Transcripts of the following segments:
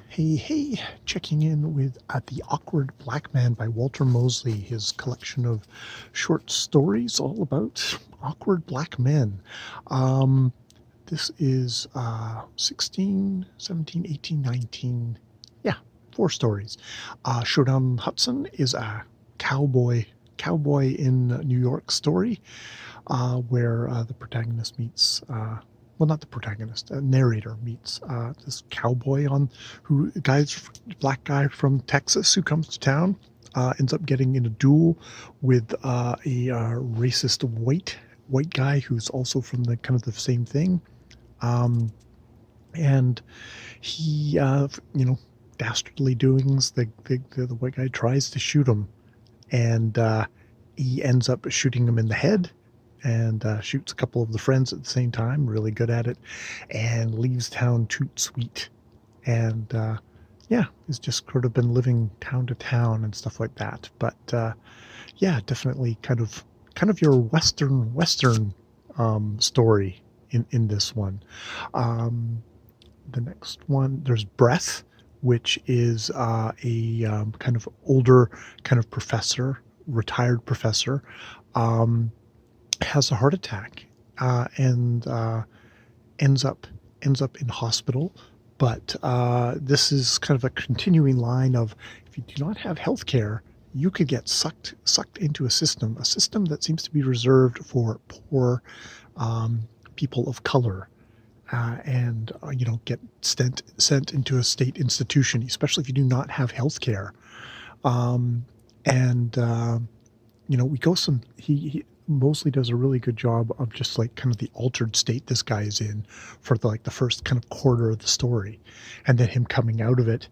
Hey, checking in with The Awkward Black Man by Walter Mosley, his collection of short stories all about awkward black men. Um, this is 16, 17, 18, 19, yeah, 4 stories. Showdown on Hudson is a cowboy in New York story where the protagonist meets well, not the protagonist, a narrator meets this cowboy black guy from Texas who comes to town, ends up getting in a duel with a racist white guy who's also from the kind of the same thing, and he, dastardly doings, the white guy tries to shoot him, and he ends up shooting him in the head and shoots a couple of the friends at the same time, really good at it, and leaves town toot sweet. And he's just sort of been living town to town and stuff like that. But definitely kind of your Western story in this one. The next one, there's Breath, which is a kind of older kind of professor, retired professor, has a heart attack and ends up in hospital. But this is kind of a continuing line of, if you do not have health care, you could get sucked into a system that seems to be reserved for poor people of color. And get sent into a state institution, especially if you do not have health care. We go he Mosley does a really good job of just like kind of the altered state this guy is in for the first kind of quarter of the story, and then him coming out of it.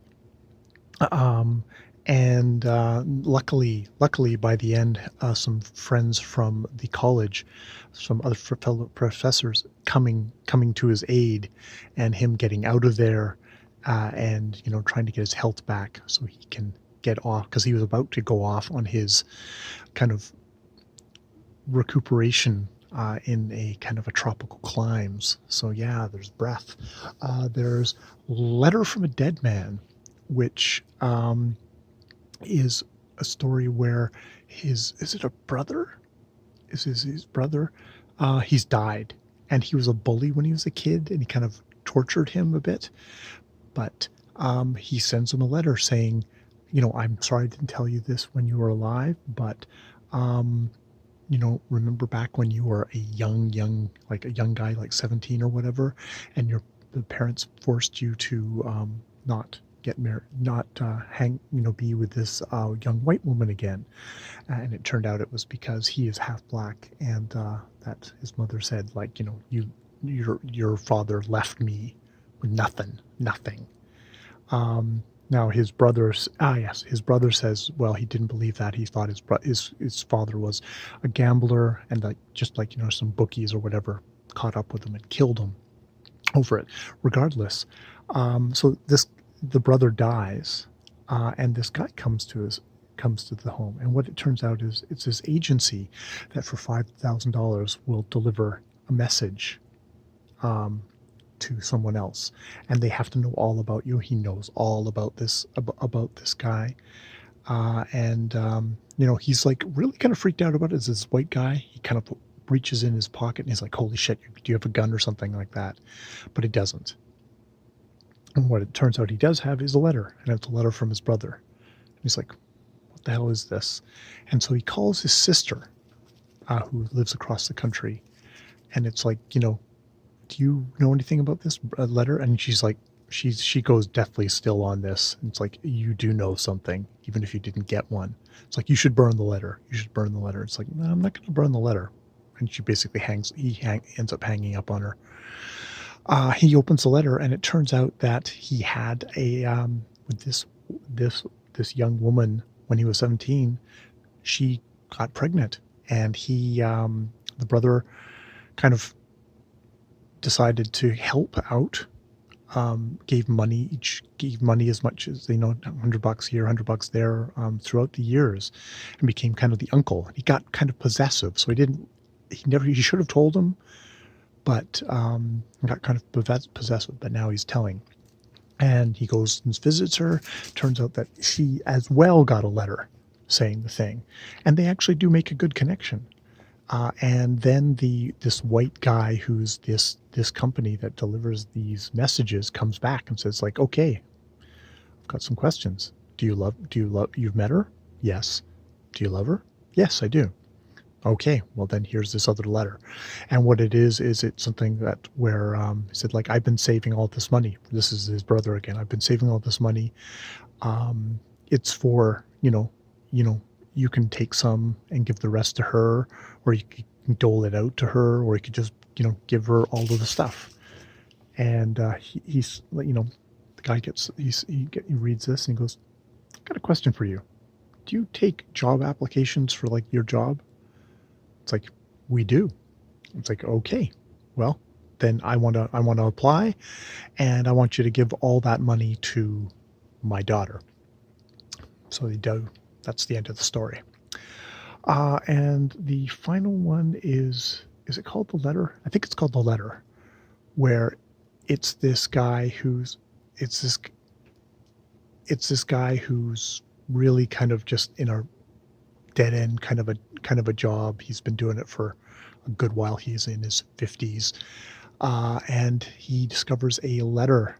Luckily by the end, some friends from the college, some other fellow professors coming to his aid, and him getting out of there, and trying to get his health back so he can get off, because he was about to go off on his kind of recuperation in a kind of a tropical climes. So yeah, there's Breath. There's Letter from a Dead Man, which is a story where his brother? He's died, and he was a bully when he was a kid, and he kind of tortured him a bit. But he sends him a letter saying, I'm sorry I didn't tell you this when you were alive, but remember back when you were a young guy, like 17 or whatever, and the parents forced you to not get married, not be with this young white woman again. And it turned out it was because he is half black, and that his mother said, your father left me with nothing. Now his brother says, well, he didn't believe that. He thought his father was a gambler, and some bookies or whatever caught up with him and killed him over it. Regardless, the brother dies, and this guy comes to the home, and what it turns out is it's this agency that for $5,000 will deliver a message to someone else, and they have to know all about you. He knows all about this guy, he's like really kind of freaked out about it. As this white guy, he kind of reaches in his pocket and he's like, holy shit, do you have a gun or something like that? But he doesn't. And what it turns out he does have is a letter, and it's a letter from his brother. He's like, what the hell is this? And so he calls his sister, who lives across the country, and it's like, do you know anything about this letter? And she's like, she goes deathly still on this. And it's like, you do know something, even if you didn't get one. It's like, you should burn the letter. It's like, no, I'm not going to burn the letter. And she basically ends up hanging up on her. He opens the letter, and it turns out that he had with this young woman when he was 17, she got pregnant, and the brother kind of decided to help out, gave money as much as, $100 here, $100 there, throughout the years, and became kind of the uncle. He got kind of possessive, so he should have told him, but got kind of possessive, but now he's telling. And he goes and visits her. Turns out that she as well got a letter saying the thing, and they actually do make a good connection. And then this white guy who's this company that delivers these messages comes back and says like, okay, I've got some questions. You've met her? Yes. Do you love her? Yes, I do. Okay, well then here's this other letter. And what it is it's something that where he said like, I've been saving all this money. This is his brother again. I've been saving all this money. It's for, you can take some and give the rest to her, or you can dole it out to her, or you could just, give her all of the stuff. And he's, the guy he reads this and he goes, "I got a question for you. Do you take job applications for like your job?" It's like, "We do." It's like, "Okay, well, then I want to apply, and I want you to give all that money to my daughter." So they do. That's the end of the story. And the final one is it called The Letter? I think it's called The Letter, where it's this guy who's it's this guy who's really kind of just in a dead end kind of a job. He's been doing it for a good while. He's in his 50s, and he discovers a letter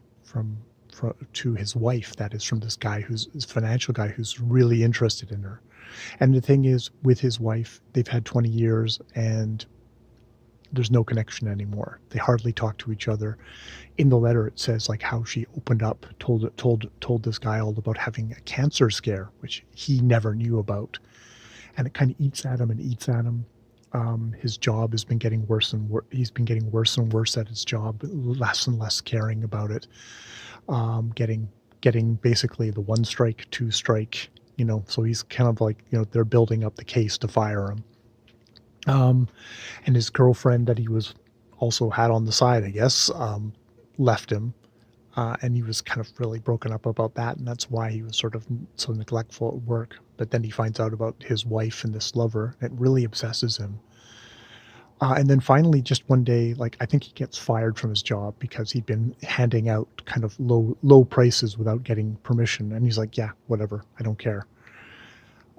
to his wife that is from this guy who's this financial guy who's really interested in her. And the thing is, with his wife, they've had 20 years and there's no connection anymore. They hardly talk to each other. In the letter, it says like how she opened up, told this guy all about having a cancer scare, which he never knew about, and it kind of eats at him and eats at him. His job has been getting worse and worse. He's been getting worse and worse at his job, less and less caring about it. Getting basically the one strike, two strike. So he's kind of like, they're building up the case to fire him. And his girlfriend that he was also had on the side, I guess, left him. And he was kind of really broken up about that, and that's why he was sort of so neglectful at work. But then he finds out about his wife and this lover. It really obsesses him. And then finally, just one day, like I think he gets fired from his job because he'd been handing out kind of low prices without getting permission. And he's like, "Yeah, whatever, I don't care."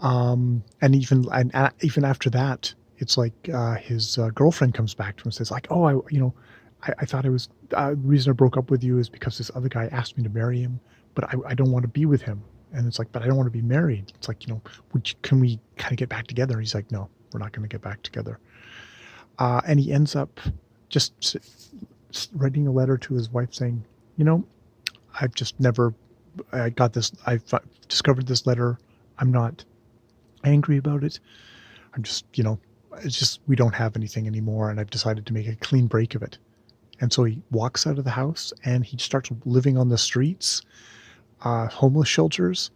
And even after that, it's like his girlfriend comes back to him and says like, "Oh, I thought the reason I broke up with you is because this other guy asked me to marry him, but I don't want to be with him." And it's like, "But I don't want to be married." It's like, can we kind of get back together? And he's like, "No, we're not going to get back together." And he ends up just writing a letter to his wife saying, I've just never, I got this, I've discovered this letter. I'm not angry about it. I'm just, it's just, we don't have anything anymore. And I've decided to make a clean break of it. And so he walks out of the house and he starts living on the streets, homeless shelters.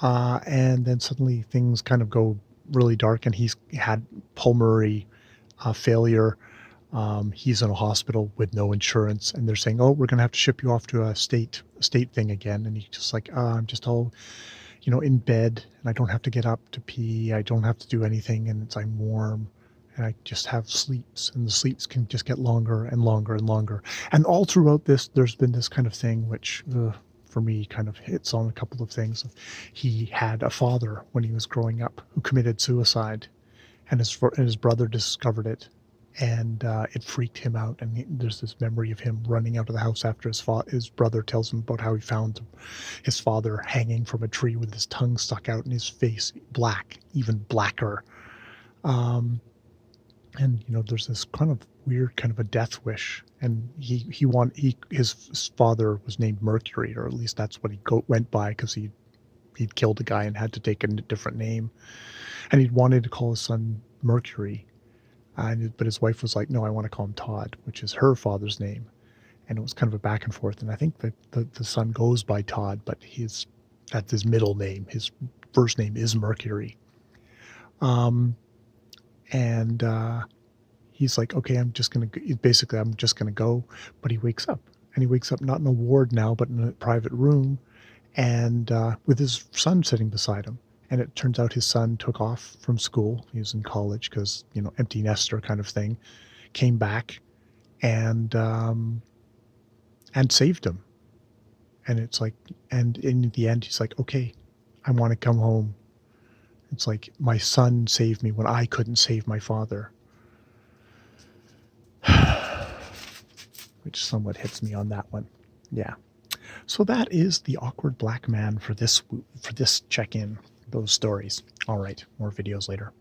And then suddenly things kind of go really dark, and he's had pulmonary failure. He's in a hospital with no insurance, and they're saying, "Oh, we're going to have to ship you off to a state thing again." And he's just like, "I'm just all, in bed, and I don't have to get up to pee. I don't have to do anything, and I'm warm, and I just have sleeps, and the sleeps can just get longer and longer and longer." And all throughout this, there's been this kind of thing, which for me kind of hits on a couple of things. He had a father when he was growing up who committed suicide, and his brother discovered it, and it freaked him out. And there's this memory of him running out of the house after his brother tells him about how he found his father hanging from a tree with his tongue stuck out and his face black, even blacker. And there's this kind of weird kind of a death wish, and his father was named Mercury, or at least that's what he went by, because he'd killed a guy and had to take a different name, and he'd wanted to call his son Mercury, but his wife was like, "No, I want to call him Todd," which is her father's name. And it was kind of a back and forth, and I think that the son goes by Todd, but that's his middle name. His first name is Mercury. And he's like, "Okay, I'm just going to go." But he wakes up, and he wakes up not in a ward now, but in a private room, and with his son sitting beside him. And it turns out his son took off from school. He was in college because, empty nester kind of thing, came back and saved him. And it's like, and in the end, he's like, okay, I want to come home. It's like, my son saved me when I couldn't save my father. Which somewhat hits me on that one. Yeah. So that is the awkward black man for this check-in, those stories. All right, more videos later.